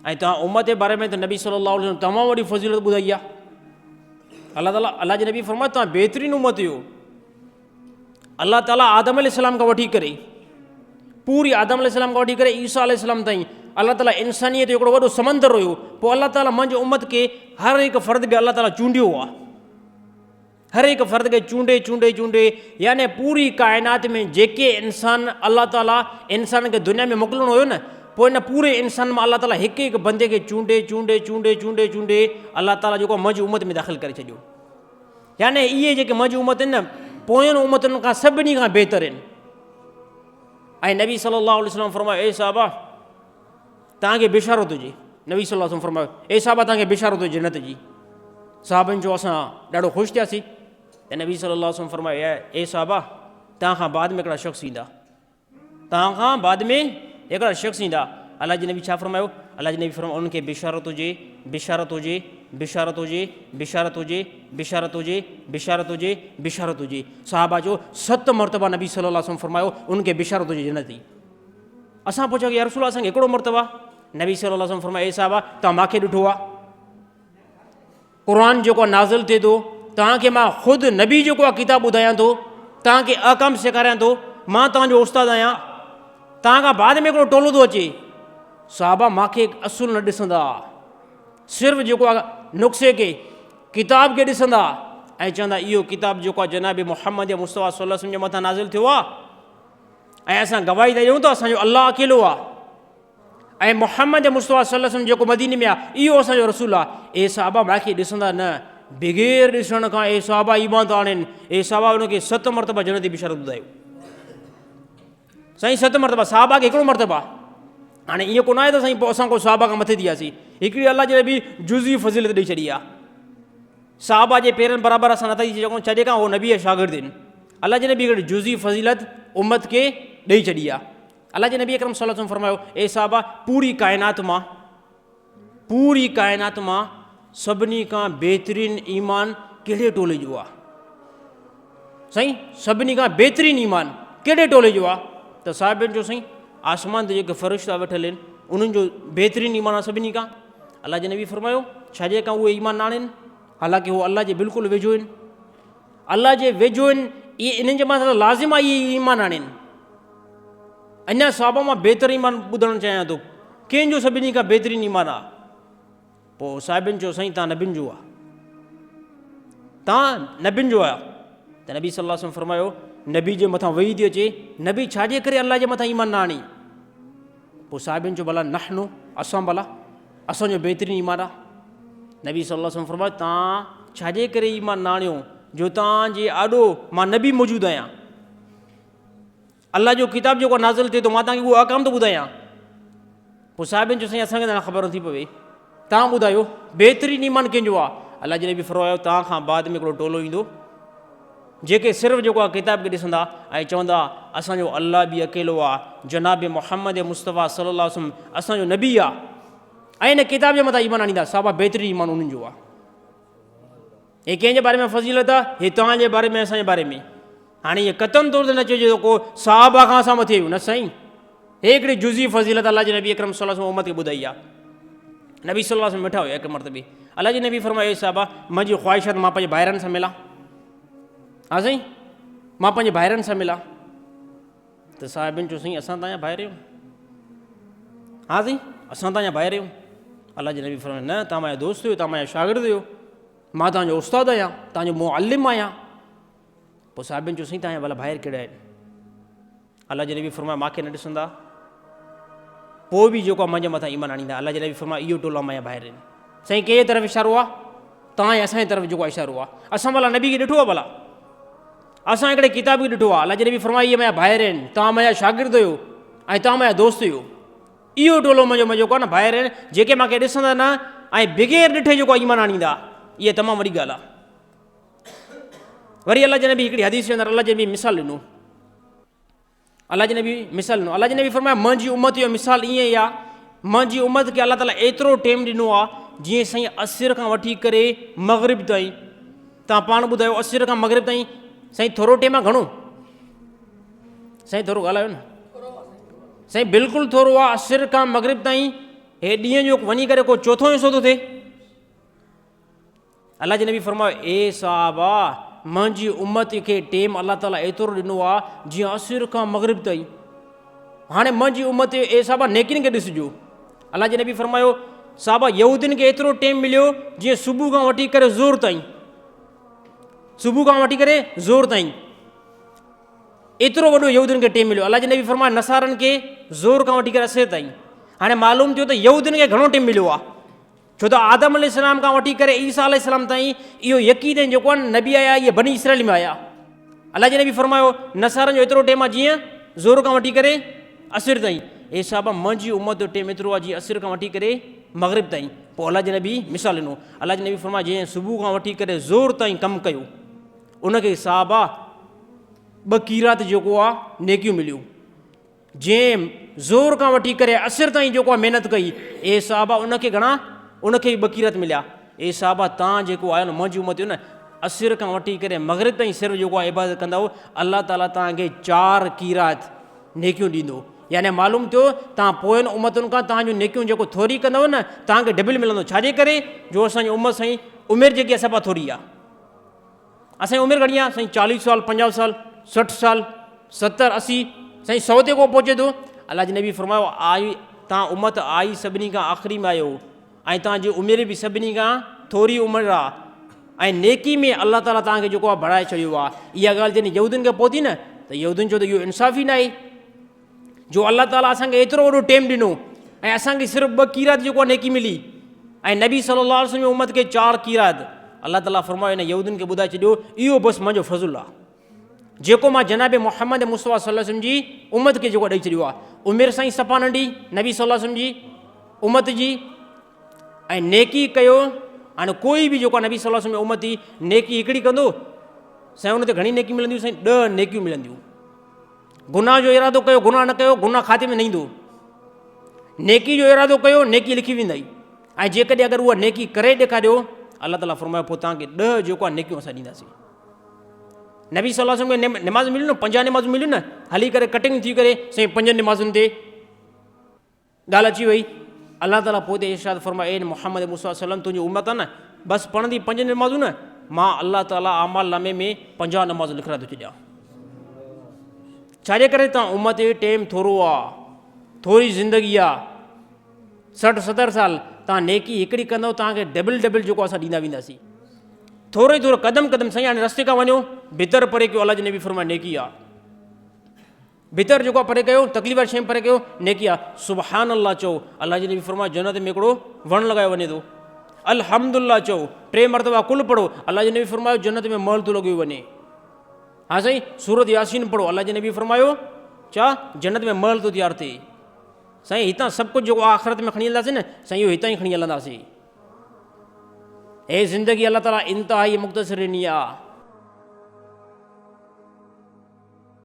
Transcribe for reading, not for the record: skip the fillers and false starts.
ऐं तव्हां उम्मत जे बारे में त नबी सल्लल्लाहु अलैहि वसल्लम तमामु वॾी फज़ीलत ॿुधाई आहे। अलाह ताला अलाह जे नबी फरमायो तव्हां बहितरीनु उम्मत हुयो। अलाह ताला आदम अलैहिस्सलाम खां वठी करे पूरी आदम अलैहिस्सलाम खां वठी करे ईसा अलैहिस्सलाम ताईं अलाह ताला इंसानियत जो हिकिड़ो वॾो समंदर हुयो। पोइ अलाह ताला मुंहिंजी उम्मत खे हर हिकु फ़र्द खे अलाह ताला चूंडियो आहे। हर हिकु फ़र्द खे चूंडे चूंडे चूंडे यानी पूरी काइनात में जेके इंसान अलाह ताला इंसान खे दुनिया में मोकिलिणो हुयो न, पोइ इन पूरे इंसान मां अलाह ताला हिकु हिकु बंदे खे चूंडे चूंडे चूंडे चूंडे चूंडे अलाह ताला जेको मुंहिंजी उम्मत में दाख़िल करे छॾियो। यानी इहे जेके मुंहिंजी उम्मत आहिनि न पोयनि उम्मतुनि खां सभिनी खां बहितर आहिनि। ऐं नबी सल्लल्लाहु अलैहि वसल्लम फरमायो ए साहबा तव्हांखे बिशारत हुजे। नबी सल्लल्लाहु अलैहि वसल्लम फरमायो ए साहबा तव्हांखे बिशारत हुजे जन्नत जी। साहबनि जो असां ॾाढो ख़ुशि थियासीं। ऐं नबी सल्लल्लाहु अलैहि वसल्लम फरमायो ए साहबा तव्हां खां बाद में हिकिड़ा शख़्स ईंदा, तव्हां खां बाद में हिकिड़ा शख़्स ईंदा। अलाह जे नबी छा फरमायो? अलाह जे नबी फरमायो उनखे बिशारत हुजे बिशारत हुजे बिशारत हुजे बिशारत हुजे बिशारत हुजे बिशारत हुजे बिशारत हुजे। साहबा जो 7 मरतबा नबी सल्लल्लाहु अलैहि वसल्लम फरमायो उनखे बिशारत हुजे जन्नत जी। असां पुछियो या रसूल असांखे हिकिड़ो मरतबा? नबी सल्लल्लाहु अलैहि वसल्लम फरमायो ए साहबा तव्हां मूंखे ॾिठो आहे क़ुर जेको नाज़िल थिए थो, तव्हांखे मां ख़ुदि नबी जेको आहे किताब ॿुधायां थो, तव्हांखे अहकाम सेखारियां थो, मां तव्हांजो उस्तादु आहियां, तव्हां खां बाद में हिकिड़ो टोलो थो अचे। साहबा मूंखे असुल न ॾिसंदा, सिर्फ़ु जेको आहे नुस्ख़े खे किताब खे ॾिसंदा ऐं चवंदा इहो किताब जेको आहे जनाब मुहम्मद मुस्तफ़ा सल्लल्लाहु अलैहि वसल्लम जे मथां नाज़िल थियो आहे ऐं असां गवाही था ॾियूं त असांजो अलाह अकेलो आहे ऐं मुहम्मद मुस्तफ़ा सल्लल्लाहु अलैहि वसल्लम जेको मदीने में आहे इहो असांजो रसूल आहे। ए साहबा मूंखे ॾिसंदा न, बग़ैर ॾिसण खां ए साहबा ईमान था आणनि। ए साहबा उनखे 7 मरतबा जन्नत जी बिशारत ॿुधायो। साईं 7 मरतबा, साहबा खे हिकिड़ो मरतबा। हाणे ईअं कोन आहे त साईं पोइ असां को साहबा खां मथे थी वियासीं। हिकिड़ी अलाह जे नबी जुज़ी फज़ीलत ॾेई छॾी आहे। साहबा जे पेरनि बराबरि असां नथा थी सघूं, छॾे खां उहो नबी जा शागिर्द आहिनि। अलाह जे नबी हिकिड़ी जुज़ी फज़ीलत उम्मत खे ॾेई छॾी आहे। अलाह जे नबी अकरम सल्लल्लाहु अलैहि वसल्लम फरमायो ए साहबा पूरी काइनात मां सभिनी खां बहितरीनु ईमान कहिड़े टोले जो आहे? साईं सभिनी खां बहितरीनु ईमान कहिड़े टोले जो आहे? त साहिबनि जो साईं आसमान ते जेके फ़रिश्ता वेठल आहिनि उन्हनि जो बहितरीनु ईमान आहे सभिनी खां। अलाह जे नबी फरमायो छाजे खां उहे ईमान न आणनि? हालांकि उहे अलाह जे बिल्कुलु वेझो आहिनि, अलाह जे वेझो आहिनि, इहे इन्हनि जे मथां लाज़िम आहे इहे ईमान आणनि। अञा साहबा मां बहितर ईमान ॿुधणु चाहियां थो, कंहिंजो सभिनी खां बहितरीनु ईमान आहे? पोइ साहिबनि चयो साईं तव्हां नबियुनि जो आहे, तव्हां नबियुनि जो आहे। त नबी सल्लल्लाहु अलैहि वसल्लम फरमायो नबी जे मथां वेही थी अचे, नबी छाजे करे अलाह जे मथां ईमान न आणी? पोइ साहिबनि चयो भला नहनु असां, भला असांजो बहितरीनु ईमान आहे। नबी सल्लल्लाहु अलैहि वसल्लम फरमायो तव्हां छाजे करे ईमान न आणियो? जो तव्हांजे आॾो मां नबी मौजूदु आहियां, अलाह जो किताब जेको नाज़िल थिए थो मां तव्हांखे उहो अहकाम थो ॿुधायां। पोइ साहिबनि चयो साईं असांखे त ख़बर नथी पवे, तव्हां ॿुधायो बहितरीनु ईमान कंहिंजो आहे? अलाह जे नबी फरमायो तव्हां खां बाद में हिकिड़ो टोलो ईंदो जेके सिर्फ़ु जेको आहे किताब खे ॾिसंदा ऐं चवंदा असांजो अलाह बि अकेलो आहे, जनाब मुहम्मद मुस्तफ़ा सल्लल्लाहु अलैहि वसल्लम असांजो नबी आहे ऐं इन किताब जे मथां ईमान आणींदा। साहबा बहितरीनु ईमान उन्हनि जो आहे। हे कंहिंजे बारे में फज़ीलत आहे? हे तव्हांजे बारे में, असांजे बारे में। हाणे इहे क़तन तौर ते न चइजे को साहबा खां असां मथे आहियूं, न साईं। हे हिकिड़ी जुज़ी फज़ीलत अलाह जे नबी अकरम सल्लल्लाहु अलैहि वसल्लम उम्मत खे ॿुधाई आहे। नबी सल्लल्लाहु अलैहि वसल्लम वेठा हुया हिकु मरतबे, अलाह जे नबी फरमायो साहबा मुंहिंजी ख़्वाहिश मां पंहिंजे भाइरनि सां मिलां। हा साईं मां पंहिंजे भाइरनि सां मिलां। त साहिबनि चयो साईं असां तव्हांजा भाइर आहियूं। हा साईं असां तव्हांजा भाइर आहियूं। अलाह जे नबी फरमायो न तव्हां मुंहिंजा दोस्त हुयो, तव्हां मुंहिंजा शागिर्द हुयो, मां तव्हांजो उस्तादु आहियां, तव्हांजो मुअल्लिम आहियां। पोइ साहिबनि चयो साईं तव्हांजा भला भाइर कहिड़ा आहिनि? अलाह जे नबी फरमायो मूंखे न ॾिसंदा पोइ बि जेको आहे मुंहिंजे मथां ईमान आणींदा। अलाह जे नबी फरमायो इहो टोला मुंहिंजा भाइर आहिनि। साईं कंहिं तरफ़ इशारो आहे? तव्हांजे असांजे तरफ़ जेको आहे इशारो आहे। असां भला नबी खे ॾिठो आहे? भला असां हिकिड़े किताब खे ॾिठो आहे। अलाह जे नबी फरमायो इहे मुंहिंजा भाइर आहिनि, तव्हां मुंहिंजा शागिर्द हुयो ऐं तव्हां मुंहिंजा दोस्त हुयो। इहो टोलो मुंहिंजो जेको आहे न भाइर आहिनि जेके मूंखे ॾिसंदा न ऐं बग़ैर ॾिठे जेको आहे ईमान आणींदा। इहा तमामु वॾी ॻाल्हि आहे। वरी अलाह जे नबी हिकिड़ी हदीस जे अंदरि अलाह जे नबी मिसाल ॾिनो। अलाह जे नबी मिसाल ॾिनो। अलाह जे नबी फरमायो मुंहिंजी उम्मत जो मिसाल ईअं ई आहे, मुंहिंजी उम्मत खे अलाह ताला एतिरो टाइम ॾिनो आहे जीअं साईं असर खां वठी करे मग़रिब ताईं। तव्हां पाण ॿुधायो असर खां मग़रिब ताईं साईं थोरो टाइम आहे घणो? साईं थोरो ॻाल्हायो न साईं। बिल्कुलु थोरो आहे। असर खां मग़रिब ताईं हे ॾींहं जो वञी करे को चोथों हिसो थो थिए। अलाह जे नबी फरमायो ए साहबा मुंहिंजी उम्मत खे टेम अलाह ताला एतिरो ॾिनो आहे जीअं असुर खां मग़रिब ताईं। हाणे मुंहिंजी उम्मत ए साहबा नेकिन खे ॾिसिजो। अलाह जे नबी फरमायो साहबा यहूदियुनि खे एतिरो टेम मिलियो जीअं सुबुह खां वठी करे ज़ोर ताईं, सुबुह खां वठी करे ज़ोर ताईं एतिरो वॾो यहूदियुनि खे टेम मिलियो। अलाह जे नबी फरमायो नसारनि खे ज़ोर खां वठी करे असर ताईं। हाणे मालूम थियो त यहूदियुनि खे घणो टेम मिलियो आहे, छो त आदम अलैहिस्सलाम खां वठी करे ईसा अलैहिस्सलाम ताईं इहो यकीन जेको आहे नबी आया इहे बनी इसराइल में आया। अलाह जे नबी फरमायो नसारनि जो एतिरो टेम आहे जीअं ज़ोर खां वठी करे असर ताईं। हे साहबा मुंहिंजी उम्मत जो टेम एतिरो आहे जीअं असर खां वठी करे मग़रिब ताईं। पोइ अलाह जे नबी मिसाल ॾिनो। अलाह जे नबी फरमायो जंहिं सुबुह खां वठी करे ज़ोर ताईं कमु कयो उनखे साहबा 2 क़ीरात जेको आहे नेकियूं मिलियूं। जंहिं ज़ोर खां वठी करे असर ताईं जेको आहे महिनत कई ए साहबा उनखे घणा, उनखे 2 क़ीरात मिलिया। ए साहबा तव्हां जेको आहे न मुंहिंजी उम्मत जो न असर खां वठी करे मग़रिब ताईं सिर्फ़ु जेको आहे इबादत कंदव अलाह ताला तव्हांखे 4 क़ीरात नेकियूं ॾींदो। यानी मालूम थियो तव्हां पोयनि उम्मतुनि खां तव्हांजूं नेकियूं जेको थोरी कंदव न तव्हांखे डबल मिलंदो। छाजे करे जो असांजी उमिरि साईं उमिरि जेकी आहे सफ़ा थोरी आहे। असांजी उमिरि घणी आहे साईं 40 साल 50 साल 60 साल 70 80 साईं 100 ते को पहुचे थो। अलाह जे नबी फरमायो आई तव्हां उम्मत आई सभिनी खां आख़िरी में आहियो ऐं तव्हांजी उमिरि बि सभिनी खां थोरी उमिरि आहे ऐं नेकी में अलाह ताला तव्हांखे जेको आहे बढ़ाए छॾियो आहे। इहा ॻाल्हि जॾहिं यहूदियुनि खे पहुती न त यहूदियुनि चयो त इहो इंसाफ़ ई न आहे जो अलाह ताला असांखे एतिरो वॾो टेम ॾिनो ऐं असांखे सिर्फ़ु 2 क़ीरात जेको आहे नेकी मिली ऐं नबी सल्लल्लाहु अलैहि वसल्लम जी उम्मत खे 4 क़ीरात। अलाह ताला फरमायो हिन यहूदियुनि खे ॿुधाए छॾियो इहो बसि मुंहिंजो फज़ुल आहे जेको मां जनाब मुहम्मद मुस्तफ़ा सल्लल्लाहु अलैहि वसल्लम जी उम्मत खे जेको ॾेई छॾियो आहे। उमिरि साईं सफ़ा नंढी नबी सल्लल्लाहु अलैहि वसल्लम जी उम्मत जी ऐं नेकी कयो। हाणे कोई बि जेको आहे नबी सल्लल्लाहु अलैहि वसल्लम जी उम्मत जी नेकी हिकिड़ी कंदो साईं हुन ते घणी नेकी मिलंदियूं साईं 10 नेकियूं मिलंदियूं। गुनाह जो इरादो कयो गुनाह न कयो गुनाह खाते में न ईंदो। नेकी जो इरादो कयो नेकी लिखी वेंदई ऐं जेकॾहिं अगरि उहा नेकी करे ॾेखारियो अलाह ताला फरमायो पोइ तव्हांखे 10 जेको आहे नेकियूं असां ॾींदासीं। नबी सल्लल्लाहु अलैहि वसल्लम खे निमाज़ मिलियूं न 5 निमाज़ूं मिलियूं न हली करे कटिंग थी करे साईं 5 निमाज़ुनि ते ॻाल्हि अची वई। अलाह ताला पोइ ते इरशाद फरमायो ए मुहम्मद मुस्तफ़ा सल्लम तुंहिंजी उम्मत आहे न बसि पढ़ंदी 5 निमाज़ूं न मां अलाह ताला अमाल नामे में 50 नमाज़ लिखाए थो छॾियां। छाजे करे तव्हां उम्मत जो टेम थोरो आहे थोरी ज़िंदगी आहे 60 70 साल तव्हां नेकी हिकिड़ी कंदव तव्हांखे डबल जेको असां ॾींदा वेंदासीं। थोरो ई थोरो क़दम साईं हाणे रस्ते खां वञो भितर परे कयो अलाह जे नबी फरमायो नेकी आहे। भितर जेको आहे परे कयो तकलीफ़ वारी शइ परे कयो नेकी आहे। सुबहान अल्लाह चओ अलाह जे नबी फरमायो जन्नत में हिकिड़ो वणु लॻायो वञे थो। अल्हम्दुलिल्लाह चओ 3 मरतबा कुल पढ़ो अलाह जे नबी फरमायो जन्नत में महल थो लॻियो वञे। हा साईं सूरत यासीन पढ़ो अलाह जे नबी फरमायो छा जन्नत में महल थो तयारु थिए। साईं हितां सभु कुझु जेको आख़िरत में खणी हलंदासीं न साईं इहो हितां ई खणी हलंदासीं। हे ज़िंदगी अलाह ताला इंतिहाई मुख़्तसिर ॾिनी आहे